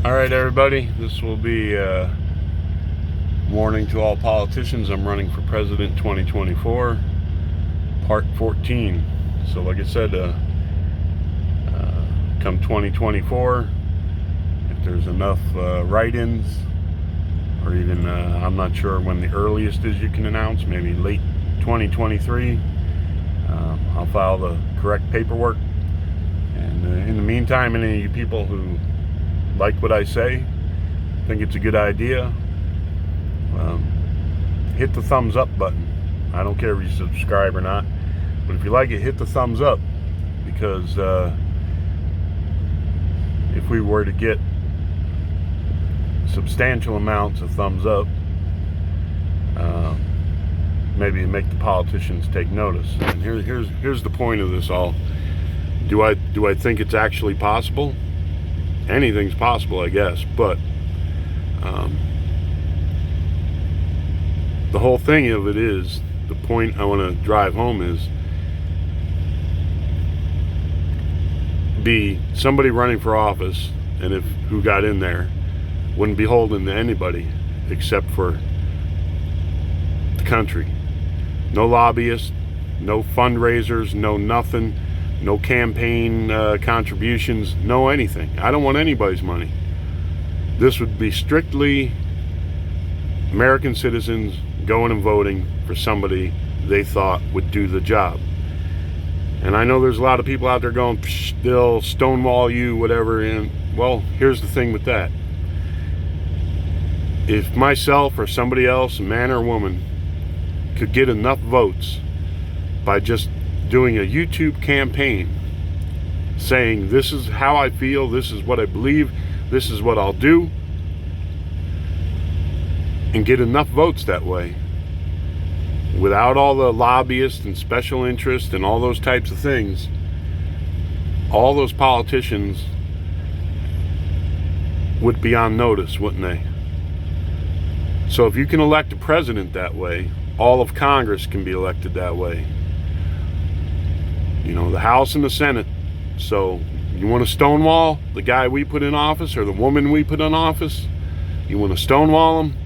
All right, everybody, this will be a warning to all politicians. I'm running for president 2024, part 14. So like I said, come 2024, if there's enough write-ins, or even I'm not sure when the earliest is you can announce, maybe late 2023, I'll file the correct paperwork. And in the meantime, any of you people who like what I say, think it's a good idea, hit the thumbs up button. I don't care if you subscribe or not, but if you like it, hit the thumbs up, because if we were to get substantial amounts of thumbs up, maybe make the politicians take notice. And here's the point of this all. Do I think it's actually possible? Anything's possible, I guess, but the whole thing of it is, the point I want to drive home is, be somebody running for office, and if who got in there wouldn't be beholden to anybody except for the country. No lobbyists, no fundraisers, no nothing. No campaign contributions, no anything. I don't want anybody's money. This would be strictly American citizens going and voting for somebody they thought would do the job. And I know there's a lot of people out there going, they'll stonewall you, whatever. And well, here's the thing with that. If myself or somebody else, man or woman, could get enough votes by just doing a YouTube campaign saying, this is how I feel, this is what I believe, this is what I'll do, and get enough votes that way, without all the lobbyists and special interests and all those types of things, all those politicians would be on notice, wouldn't they? So if you can elect a president that way, all of Congress can be elected that way. You know, the House and the Senate. So you want to stonewall the guy we put in office, or the woman we put in office? You want to stonewall them?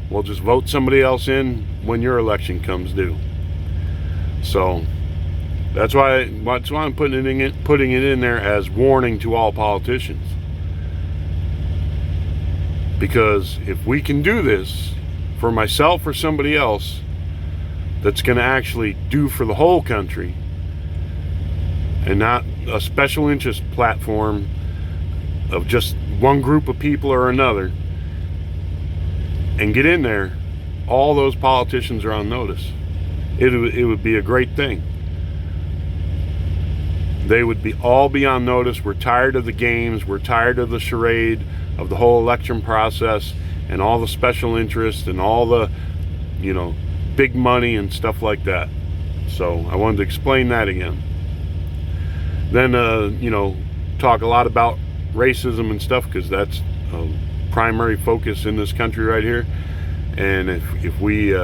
Well, just vote somebody else in when your election comes due. So that's why I'm putting it in there as warning to all politicians. Because if we can do this for myself or somebody else, that's going to actually do for the whole country, and not a special interest platform of just one group of people or another, and get in there, all those politicians are on notice. It would be a great thing. They would all be on notice. We're tired of the games. We're tired of the charade of the whole election process and all the special interests and all the, big money and stuff like that. So I wanted to explain that again. Then, talk a lot about racism and stuff, because that's a primary focus in this country right here. And if we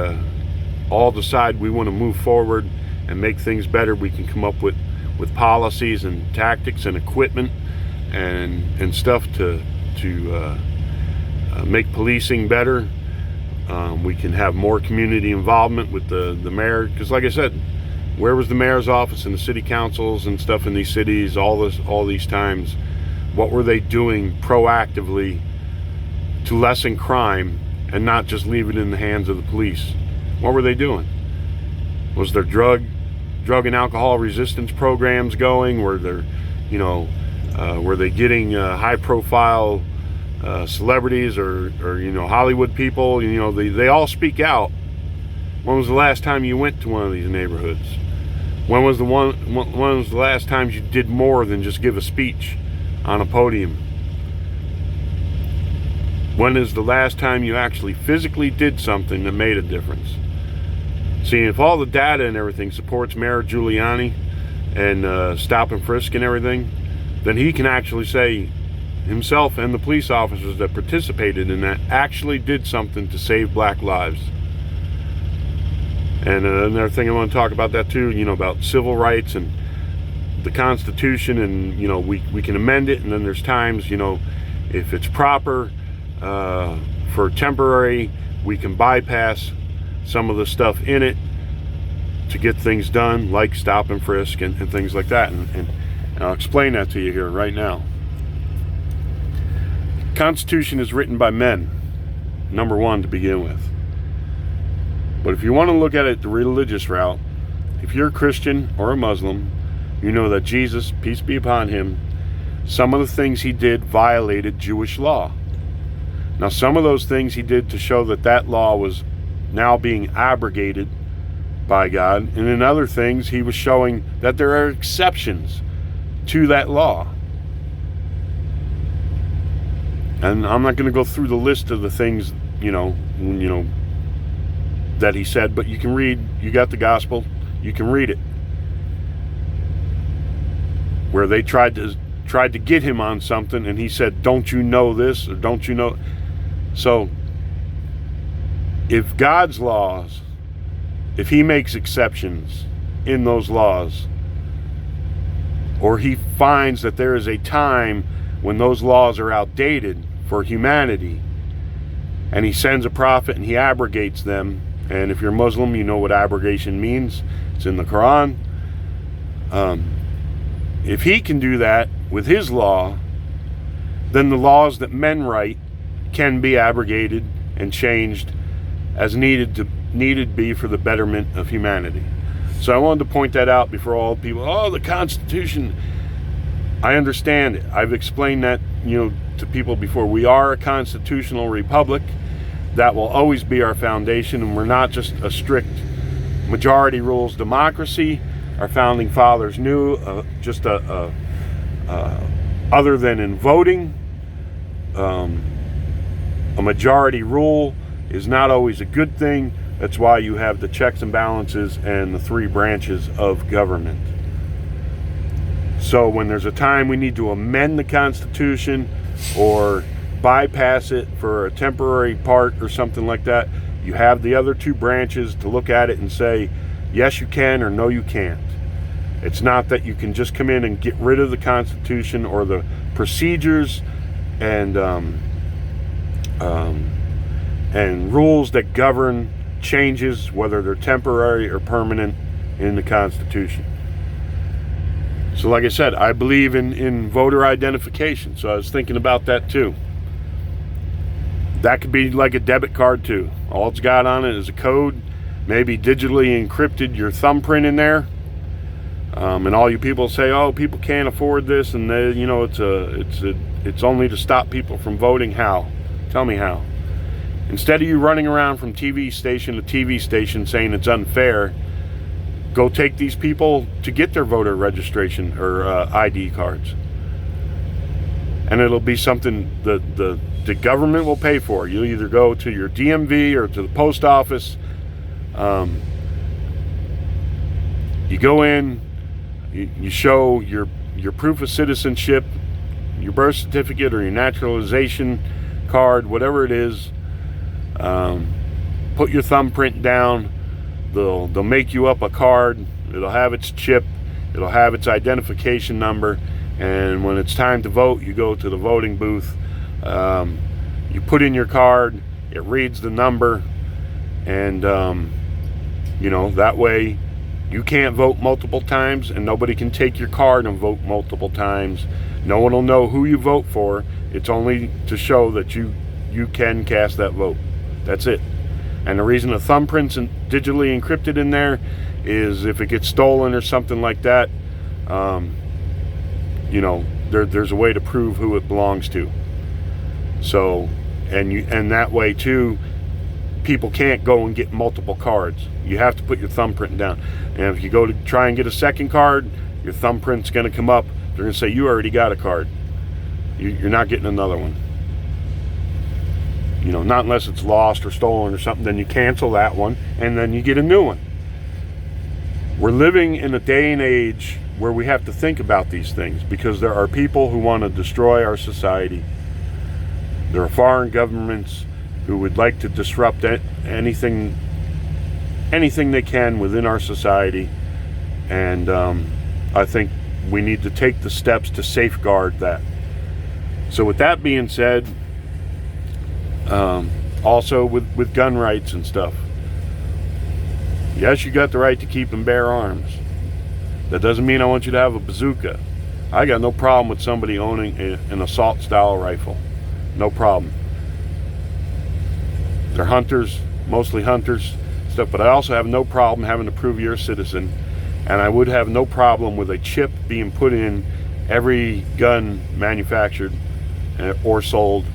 all decide we want to move forward and make things better, we can come up with policies and tactics and equipment and stuff to make policing better. We can have more community involvement with the mayor, because like I said, where was the mayor's office and the city councils and stuff in these cities all these times? What were they doing proactively to lessen crime and not just leave it in the hands of the police? What were they doing? Was there drug and alcohol resistance programs going? Were there, were they getting high profile celebrities or Hollywood people? They all speak out. When was the last time you went to one of these neighborhoods? When was the last time you did more than just give a speech on a podium? When is the last time you actually physically did something that made a difference? See, if all the data and everything supports Mayor Giuliani and stop and frisk and everything, then he can actually say himself and the police officers that participated in that actually did something to save black lives. And another thing I want to talk about that too, about civil rights and the Constitution, and we can amend it, and then there's times If it's proper for temporary, we can bypass some of the stuff in it to get things done, like stop and frisk and things like that. And I'll explain that to you here right now. Constitution is written by men, number one, to begin with. But if you want to look at it the religious route, if you're a Christian or a Muslim, you know that Jesus, peace be upon him, some of the things he did violated Jewish law. Now, some of those things he did to show that that law was now being abrogated by God, and in other things he was showing that there are exceptions to that law. And I'm not going to go through the list of the things, that he said, but you can read, you got the gospel, you can read it. Where they tried to get him on something, and he said, don't you know this, or don't you know? So, if God's laws, if he makes exceptions in those laws, or he finds that there is a time when those laws are outdated for humanity, and he sends a prophet and he abrogates them, and if you're Muslim, you know what abrogation means. It's in the Quran. If he can do that with his law, then the laws that men write can be abrogated and changed as needed be for the betterment of humanity. So I wanted to point that out before all people, the Constitution. I understand it. I've explained that, to people before. We are a constitutional republic. That will always be our foundation, and we're not just a strict majority rules democracy. Our founding fathers knew other than in voting, a majority rule is not always a good thing. That's why you have the checks and balances and the three branches of government. So when there's a time we need to amend the Constitution or bypass it for a temporary part or something like that, you have the other two branches to look at it and say, yes, you can, or no, you can't. It's not that you can just come in and get rid of the Constitution or the procedures and rules that govern changes, whether they're temporary or permanent, in the Constitution. So like I said, I believe in voter identification, so I was thinking about that too. That could be like a debit card too. All it's got on it is a code, maybe digitally encrypted your thumbprint in there. And all you people say, people can't afford this, and they, it's only to stop people from voting. How? Tell me how. Instead of you running around from TV station to TV station saying it's unfair, go take these people to get their voter registration or ID cards. And it'll be something that the government will pay for. You'll either go to your DMV or to the post office. You go in, you show your proof of citizenship, your birth certificate or your naturalization card, whatever it is. Put your thumbprint down. They'll make you up a card. It'll have its chip. It'll have its identification number. And when it's time to vote, you go to the voting booth. You put in your card. It reads the number. And, that way you can't vote multiple times, and nobody can take your card and vote multiple times. No one will know who you vote for. It's only to show that you can cast that vote. That's it. And the reason the thumbprint's digitally encrypted in there is if it gets stolen or something like that, there's a way to prove who it belongs to. So, and that way too, people can't go and get multiple cards. You have to put your thumbprint down. And if you go to try and get a second card, your thumbprint's going to come up. They're going to say, you already got a card. You're not getting another one. Not unless it's lost or stolen or something. Then you cancel that one and then you get a new one. We're living in a day and age where we have to think about these things, because there are people who want to destroy our society. There are foreign governments who would like to disrupt anything they can within our society. And I think we need to take the steps to safeguard that. So with that being said, also with gun rights and stuff, yes, you got the right to keep and bear arms. That doesn't mean I want you to have a bazooka. I got no problem with somebody owning an assault style rifle. No problem. They're hunters, mostly hunters, stuff, but I also have no problem having to prove you're a citizen, and I would have no problem with a chip being put in every gun manufactured or sold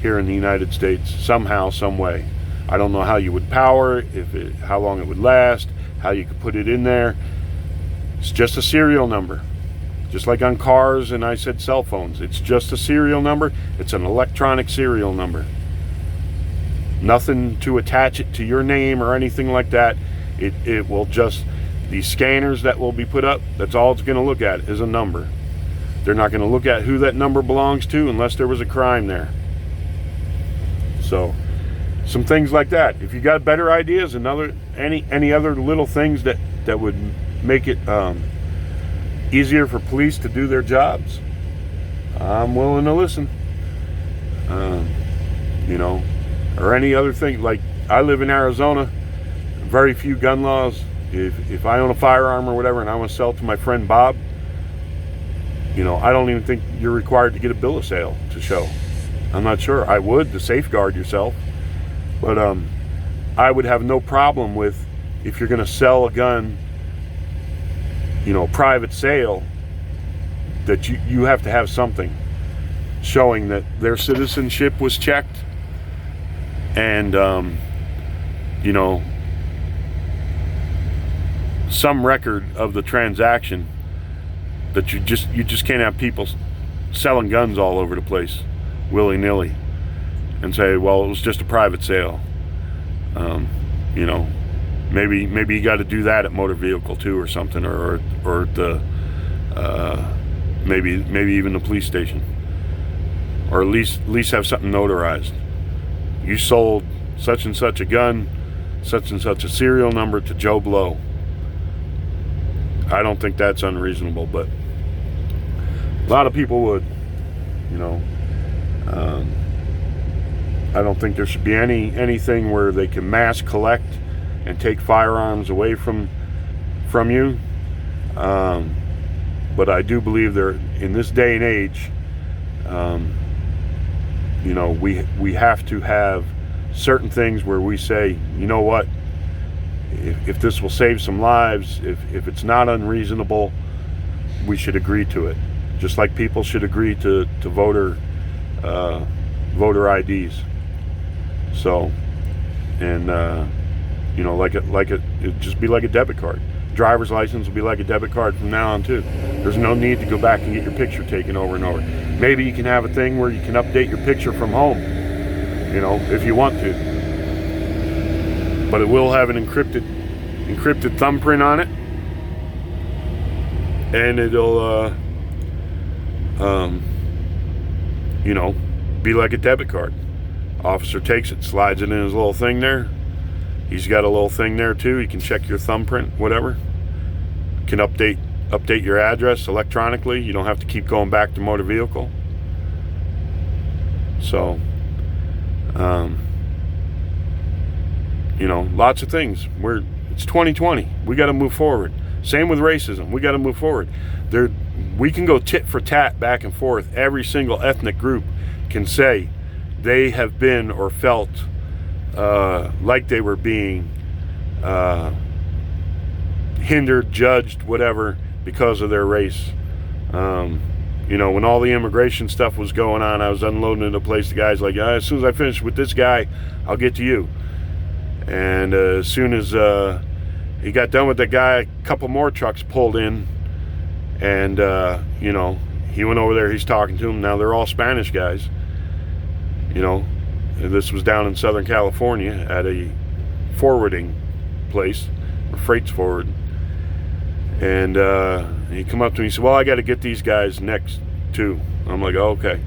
here in the United States somehow, some way. I don't know how you would power it, how long it would last, how you could put it in there. It's just a serial number. Just like on cars, and I said cell phones. It's just a serial number. It's an electronic serial number. Nothing to attach it to your name or anything like that. It will just, these scanners that will be put up, that's all it's going to look at is a number. They're not going to look at who that number belongs to unless there was a crime there. So, some things like that. If you got better ideas, any other little things that would make it easier for police to do their jobs, I'm willing to listen. Or any other thing. Like, I live in Arizona, very few gun laws. If I own a firearm or whatever and I want to sell it to my friend Bob, I don't even think you're required to get a bill of sale to show. I'm not sure. I would, to safeguard yourself. But I would have no problem with, if you're going to sell a gun, private sale, that you have to have something showing that their citizenship was checked, and some record of the transaction, that you just can't have people selling guns all over the place willy-nilly and say, well, it was just a private sale. Maybe you got to do that at motor vehicle too, or something, or the maybe even the police station, or at least have something notarized. You sold such and such a gun, such and such a serial number to Joe Blow. I don't think that's unreasonable, but a lot of people would. I don't think there should be anything where they can mass collect and take firearms away from you. But I do believe in this day and age, we have to have certain things where we say, you know what, if this will save some lives, if it's not unreasonable, we should agree to it. Just like people should agree to voter IDs. So, and it'd just be like a debit card. Driver's license will be like a debit card from now on too. There's no need to go back and get your picture taken over and over. Maybe you can have a thing where you can update your picture from home, if you want to. But it will have an encrypted thumbprint on it, and it'll be like a debit card. Officer takes it, slides it in his little thing there. He's got a little thing there too. He can check your thumbprint, whatever. Can update your address electronically. You don't have to keep going back to motor vehicle. So, lots of things. It's 2020. We got to move forward. Same with racism. We got to move forward. We can go tit for tat back and forth. Every single ethnic group can say they have been or felt like they were being hindered, judged, whatever, because of their race. When all the immigration stuff was going on, I was unloading at a place. The guy's like, as soon as I finish with this guy, I'll get to you. And as soon as he got done with that guy, a couple more trucks pulled in, and he went over there. He's talking to them. Now they're all Spanish guys. This was down in Southern California at a forwarding place, where freight's forward. And he come up to me and said, well, I got to get these guys next too. I'm like, oh, okay.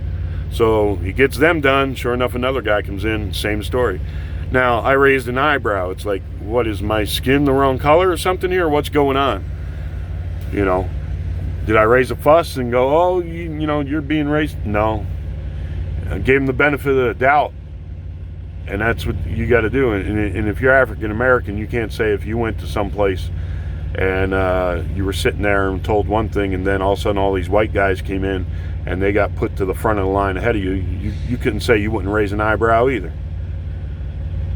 So he gets them done. Sure enough, another guy comes in, same story. Now, I raised an eyebrow. It's like, what, is my skin the wrong color or something here? What's going on? Did I raise a fuss and go, oh, you're being raised? No. I gave them the benefit of the doubt, and that's what you got to do. And if you're African American, you can't say if you went to some place and you were sitting there and told one thing, and then all of a sudden all these white guys came in and they got put to the front of the line ahead of you. You couldn't say you wouldn't raise an eyebrow either.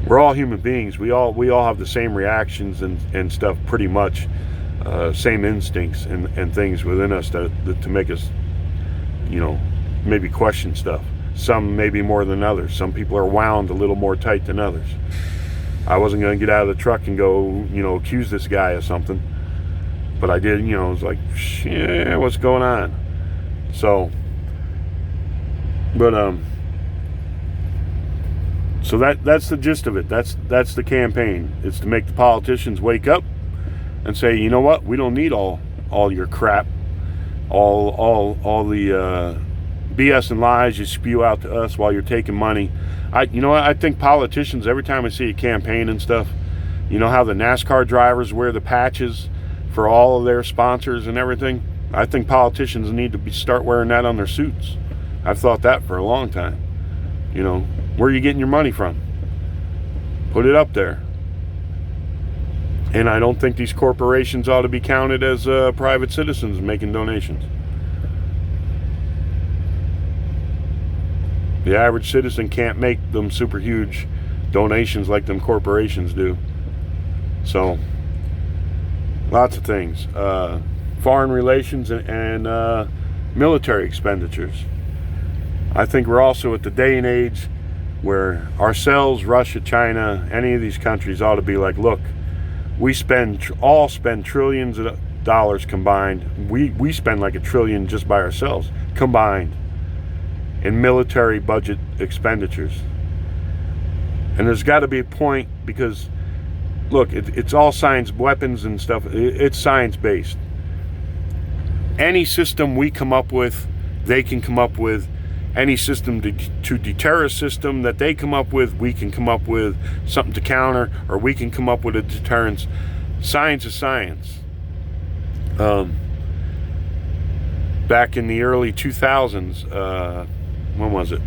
We're all human beings. We all have the same reactions and stuff, pretty much, same instincts and things within us to make us, maybe question stuff. Some maybe more than others. Some people are wound a little more tight than others. I wasn't going to get out of the truck and go, accuse this guy of something, but I did. It was like, shit, what's going on? So, but so that's the gist of it. That's the campaign. It's to make the politicians wake up and say, you know what? We don't need all your crap, all the BS and lies you spew out to us while you're taking money. I think politicians, every time I see a campaign and stuff, how the NASCAR drivers wear the patches for all of their sponsors and everything. I think politicians need to start wearing that on their suits. I've thought that for a long time. Where are you getting your money from? Put it up there. And I don't think these corporations ought to be counted as private citizens making donations. The average citizen can't make them super huge donations like them corporations do. So, lots of things. Foreign relations and military expenditures. I think we're also at the day and age where ourselves, Russia, China, any of these countries ought to be like, look, we all spend trillions of dollars combined. We spend like $1 trillion just by ourselves combined in military budget expenditures. And there's got to be a point, because look, it's all science, weapons and stuff. It's science-based. Any system we come up with, they can come up with. Any system to deter a system that they come up with, we can come up with something to counter, or we can come up with a deterrence. Science is science. Back in the early 2000s, when was it?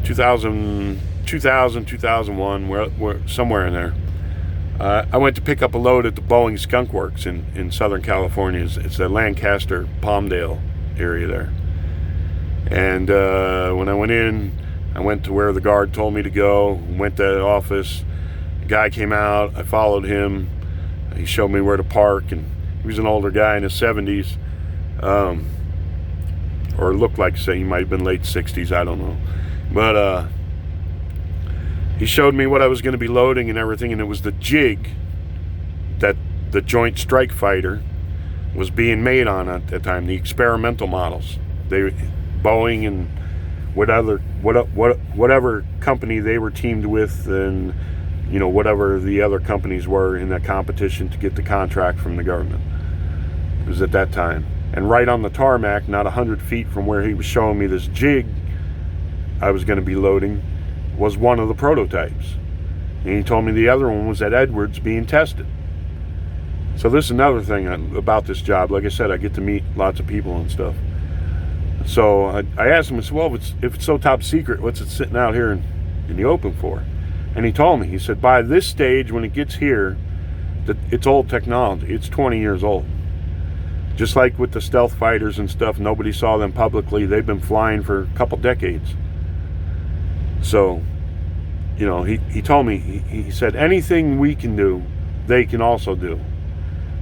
2001, we're somewhere in there. I went to pick up a load at the Boeing Skunk Works in Southern California. It's the Lancaster, Palmdale area there. And when I went in, I went to where the guard told me to go, went to the office. The guy came out, I followed him. He showed me where to park, and he was an older guy in his 70s. Or looked like, say, he might have been late 60s, I don't know. But he showed me what I was going to be loading and everything, and it was the jig that the Joint Strike Fighter was being made on at that time, the experimental models. Boeing and whatever company they were teamed with, and whatever the other companies were in that competition to get the contract from the government. It was at that time. And right on the tarmac, not 100 feet from where he was showing me this jig I was going to be loading, was one of the prototypes. And he told me the other one was at Edwards being tested. So this is another thing about this job. Like I said, I get to meet lots of people and stuff. So I asked him, I said, well, if it's so top secret, what's it sitting out here in the open for? And he told me, he said, by this stage, when it gets here, it's old technology. It's 20 years old. Just like with the stealth fighters and stuff, nobody saw them publicly. They've been flying for a couple decades. So, he told me, he said, anything we can do, they can also do.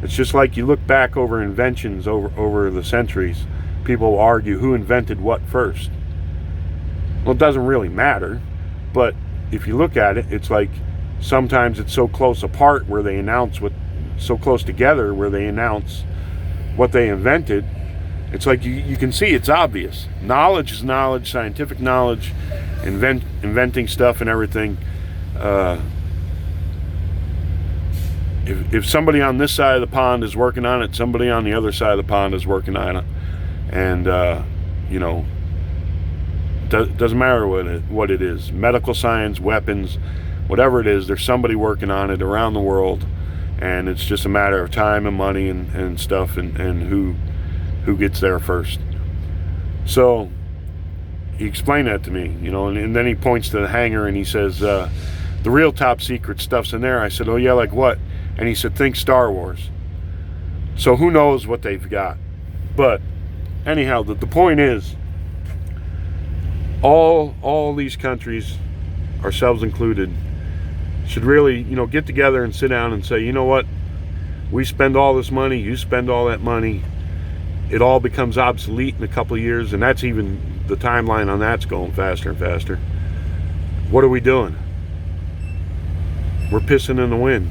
It's just like you look back over inventions over the centuries. People argue who invented what first. Well, it doesn't really matter, but if you look at it, it's like sometimes it's so close apart where they announce so close together where they announce what they invented. It's like you can see it's obvious. Knowledge is knowledge, scientific knowledge, inventing stuff and everything. If somebody on this side of the pond is working on it, somebody on the other side of the pond is working on it. And, doesn't matter what it is. Medical science, weapons, whatever it is, there's somebody working on it around the world. And it's just a matter of time and money and stuff and who gets there first. So, he explained that to me, you know, and then he points to the hangar and he says, the real top secret stuff's in there. I said, oh yeah, like what? And he said, think Star Wars. So who knows what they've got. But anyhow, the point is, all these countries, ourselves included, should really, you know, get together and sit down and say, you know what, we spend all this money, you spend all that money, it all becomes obsolete in a couple of years, and that's even, the timeline on that's going faster and faster. What are we doing? We're pissing in the wind.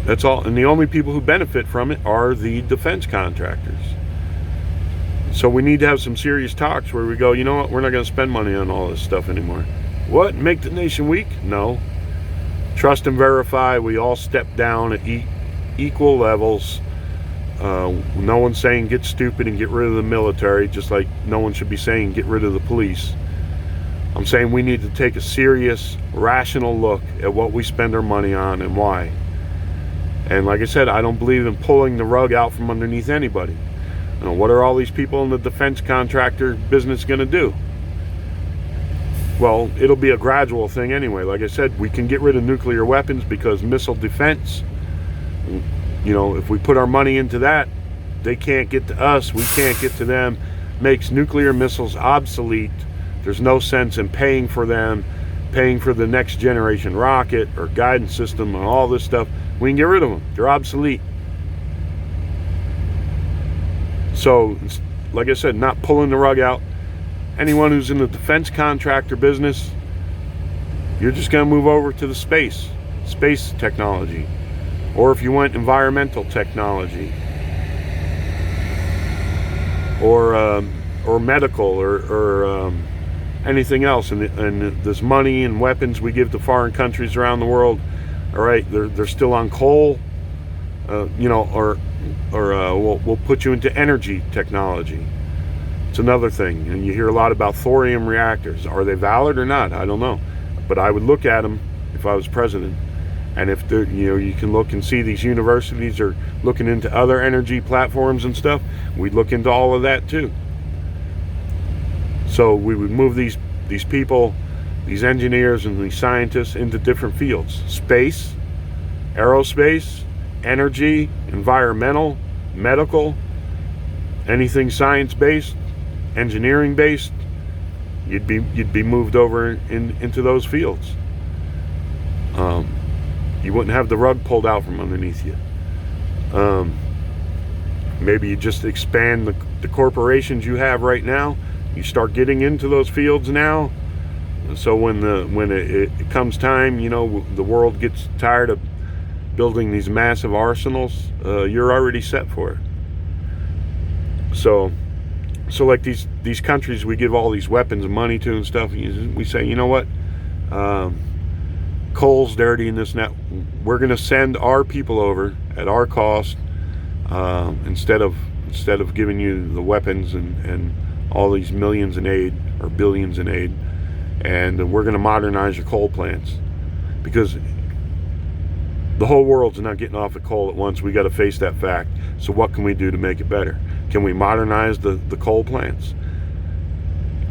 That's all. And the only people who benefit from it are the defense contractors. So we need to have some serious talks where we go, you know what, we're not going to spend money on all this stuff anymore. What? Make the nation weak? No. Trust and verify. We all step down at equal levels. No one's saying get stupid and get rid of the military, just like no one should be saying get rid of the police. I'm saying we need to take a serious, rational look at what we spend our money on and why. And like I said, I don't believe in pulling the rug out from underneath anybody. You know, what are all these people in the defense contractor business going to do? Well, it'll be a gradual thing anyway. Like I said, we can get rid of nuclear weapons because missile defense, you know, if we put our money into that, they can't get to us, we can't get to them. Makes nuclear missiles obsolete. There's no sense in paying for them, paying for the next generation rocket or guidance system and all this stuff. We can get rid of them. They're obsolete. So, like I said, not pulling the rug out. Anyone who's in the defense contractor business, you're just going to move over to the space technology. Or if you want environmental technology, or medical, or anything else, and this money and weapons we give to foreign countries around the world, all right, they're still on coal, you know, or we'll put you into energy technology. It's another thing, and you hear a lot about thorium reactors. Are they valid or not? I don't know, but I would look at them if I was president. And if they're, you know, you can look and see these universities are looking into other energy platforms and stuff, we'd look into all of that too. So we would move these people, these engineers and these scientists into different fields: space, aerospace, energy, environmental, medical, anything science-based, engineering-based. You'd be moved over into those fields. You wouldn't have the rug pulled out from underneath you. Maybe you just expand the corporations you have right now. You start getting into those fields now. So when it comes time, you know, the world gets tired of building these massive arsenals, you're already set for it. So like these countries we give all these weapons and money to and stuff, we say, you know what? Coal's dirty in this net. We're going to send our people over at our cost, instead of giving you the weapons and all these millions in aid or billions in aid, and we're going to modernize your coal plants, because the whole world's not getting off of coal at once. We got to face that fact. So what can we do to make it better? Can we modernize the coal plants?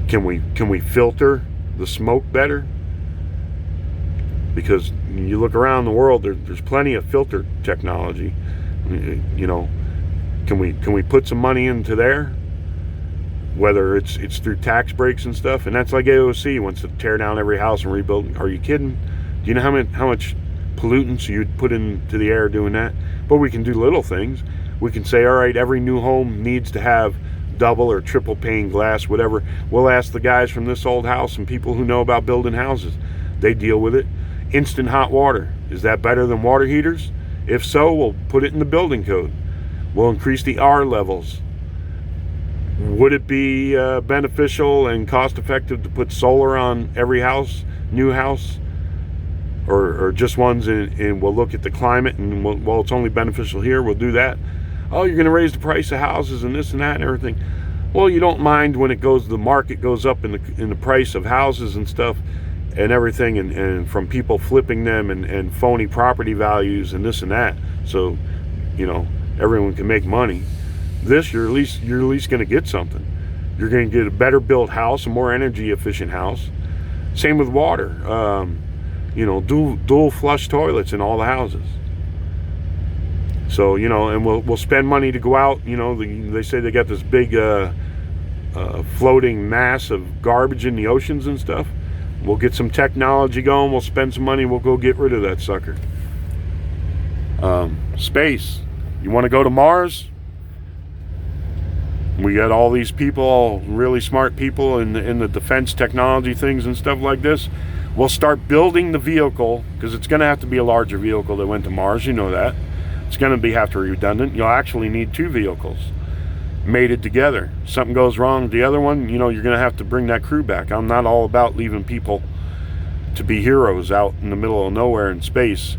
Can we filter the smoke better? Because you look around the world, there's plenty of filter technology. You know, can we put some money into there? Whether it's through tax breaks and stuff, and that's like AOC wants to tear down every house and rebuild. Are you kidding? Do you know how much pollutants you'd put into the air doing that? But we can do little things. We can say, all right, every new home needs to have double or triple pane glass, whatever. We'll ask the guys from this old house and people who know about building houses. They deal with it. Instant hot water, is that better than water heaters? If so, we'll put it in the building code. We'll increase the R levels. Would it be beneficial and cost effective to put solar on every house, new house, or just ones, and we'll look at the climate, and well, it's only beneficial here, we'll do that. Oh, you're going to raise the price of houses and this and that and everything. Well, you don't mind when the market goes up in the price of houses and stuff and everything, and from people flipping them and phony property values and this and that, so you know everyone can make money. This, you're at least going to get something. You're going to get a better built house, a more energy efficient house. Same with water. You know, dual flush toilets in all the houses. So, you know, and we'll spend money to go out. You know, they say they got this big floating mass of garbage in the oceans and stuff. We'll get some technology going. We'll spend some money. We'll go get rid of that sucker. Space. You want to go to Mars? We got all these people, all really smart people in the defense technology things and stuff like this. We'll start building the vehicle, because it's going to have to be a larger vehicle that went to Mars. You know that. It's going to have to be redundant. You'll actually need 2 vehicles mated together. Something goes wrong with the other one, you know, you're going to have to bring that crew back. I'm not all about leaving people to be heroes out in the middle of nowhere in space.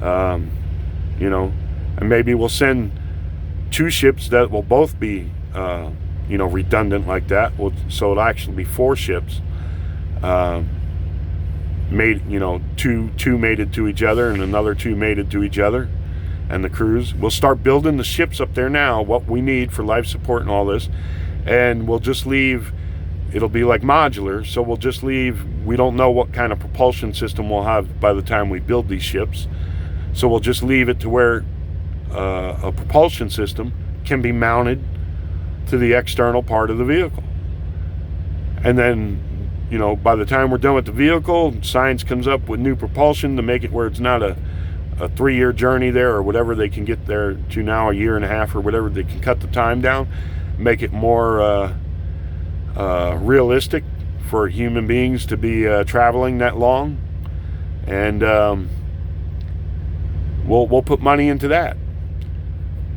You know, and maybe we'll send 2 ships that will both be, you know, redundant like that. So it'll actually be 4 ships. Made, you know, two mated to each other and another 2 mated to each other. And the crews. We'll start building the ships up there now, what we need for life support and all this, and we'll just leave. It'll be like modular, so we'll just leave. We don't know what kind of propulsion system we'll have by the time we build these ships, so we'll just leave it to where a propulsion system can be mounted to the external part of the vehicle. And then, you know, by the time we're done with the vehicle, science comes up with new propulsion to make it where it's not a 3-year journey there, or whatever they can get there to now, a 1.5 years, or whatever. They can cut the time down, make it more realistic for human beings to be traveling that long, and we'll put money into that.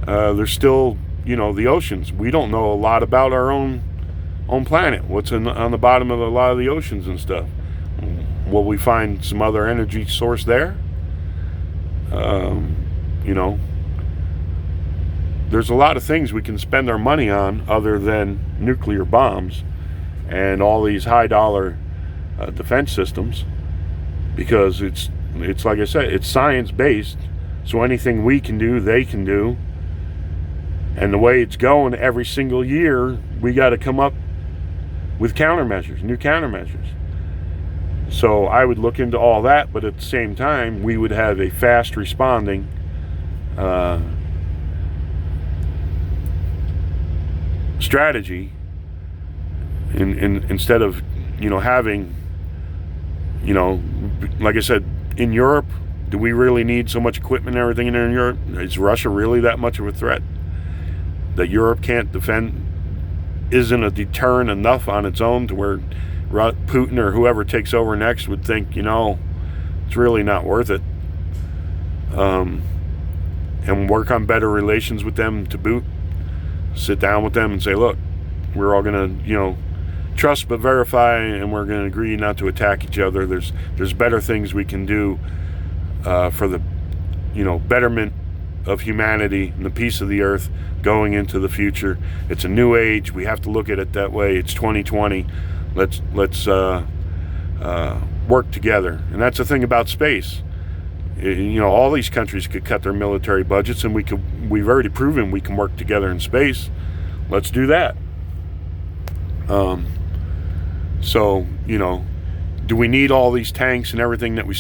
There's still, you know, the oceans. We don't know a lot about our own planet. What's on the bottom of a lot of the oceans and stuff. Will we find some other energy source there? You know, there's a lot of things we can spend our money on other than nuclear bombs and all these high dollar defense systems, because it's like I said, it's science based. So anything we can do, they can do. And the way it's going, every single year we got to come up with countermeasures, new countermeasures. So I would look into all that, but at the same time, we would have a fast responding strategy instead of, you know, having, you know, like I said, in Europe, do we really need so much equipment and everything in there in Europe? Is Russia really that much of a threat that Europe can't defend? Isn't a deterrent enough on its own to where Putin or whoever takes over next would think, you know, it's really not worth it, and work on better relations with them to boot. Sit down with them and say, look, we're all gonna, you know, trust but verify, and we're gonna agree not to attack each other. There's better things we can do for the, you know, betterment of humanity and the peace of the earth going into the future. It's a new age. We have to look at it that way. It's 2020. Let's work together. And that's the thing about space. You know, all these countries could cut their military budgets, and we've already proven we can work together in space. Let's do that. So, you know, do we need all these tanks and everything that we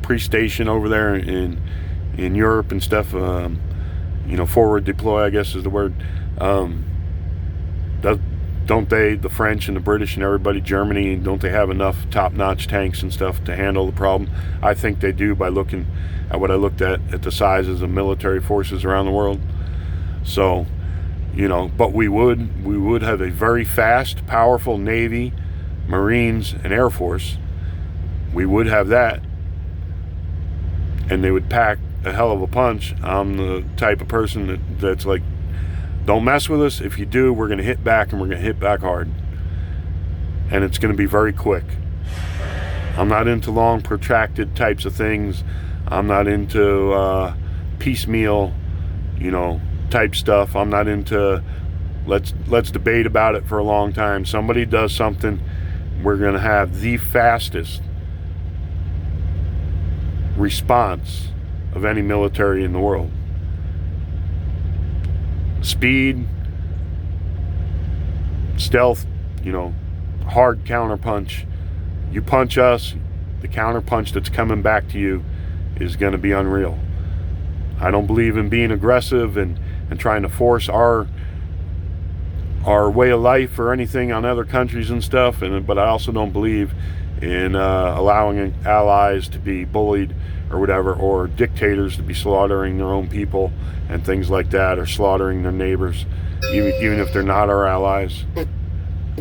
pre-station over there in Europe and stuff? You know, forward deploy, I guess is the word. Don't they, the French and the British and everybody, Germany, don't they have enough top-notch tanks and stuff to handle the problem? I think they do, by looking at what I looked at the sizes of military forces around the world. So, you know, but we would have a very fast, powerful Navy, Marines, and Air Force. We would have that, and they would pack a hell of a punch. I'm the type of person that's like, don't mess with us. If you do, we're going to hit back, and we're going to hit back hard. And it's going to be very quick. I'm not into long, protracted types of things. I'm not into piecemeal, you know, type stuff. I'm not into let's debate about it for a long time. Somebody does something, we're going to have the fastest response of any military in the world. Speed, stealth, hard counter punch. You punch us, the counter punch that's coming back to you is going to be unreal. I don't believe in being aggressive and trying to force our way of life or anything on other countries and stuff, but I also don't believe in allowing allies to be bullied or whatever, or dictators to be slaughtering their own people and things like that, or slaughtering their neighbors, even if they're not our allies.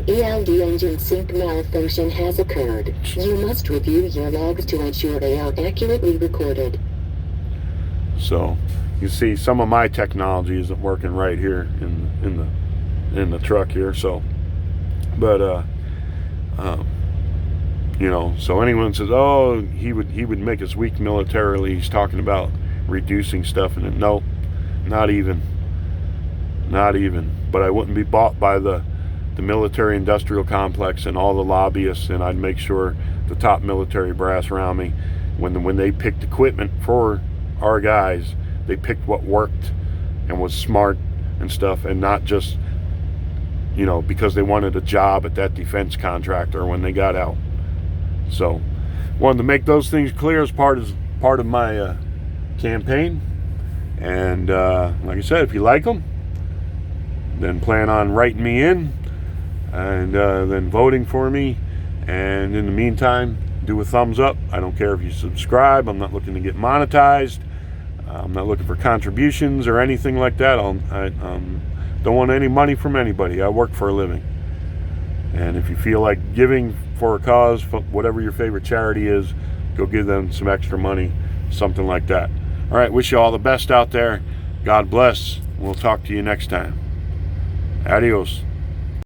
ELD engine sync malfunction has occurred. You must review your logs to ensure they are accurately recorded. So you see some of my technology isn't working right here in the truck here. So, but so anyone says, oh, he would make us weak militarily, he's talking about reducing stuff, and no, not even. But I wouldn't be bought by the military industrial complex and all the lobbyists, and I'd make sure the top military brass around me, when they picked equipment for our guys, they picked what worked and was smart and stuff, and not just because they wanted a job at that defense contractor when they got out. So wanted to make those things clear as part of my campaign. And like I said, if you like them, then plan on writing me in and then voting for me. And in the meantime, do a thumbs up. I don't care if you subscribe. I'm not looking to get monetized. I'm not looking for contributions or anything like that. I don't want any money from anybody. I work for a living. And if you feel like giving for a cause, whatever your favorite charity is, go give them some extra money, something like that. All right, wish you all the best out there. God bless. We'll talk to you next time. Adios.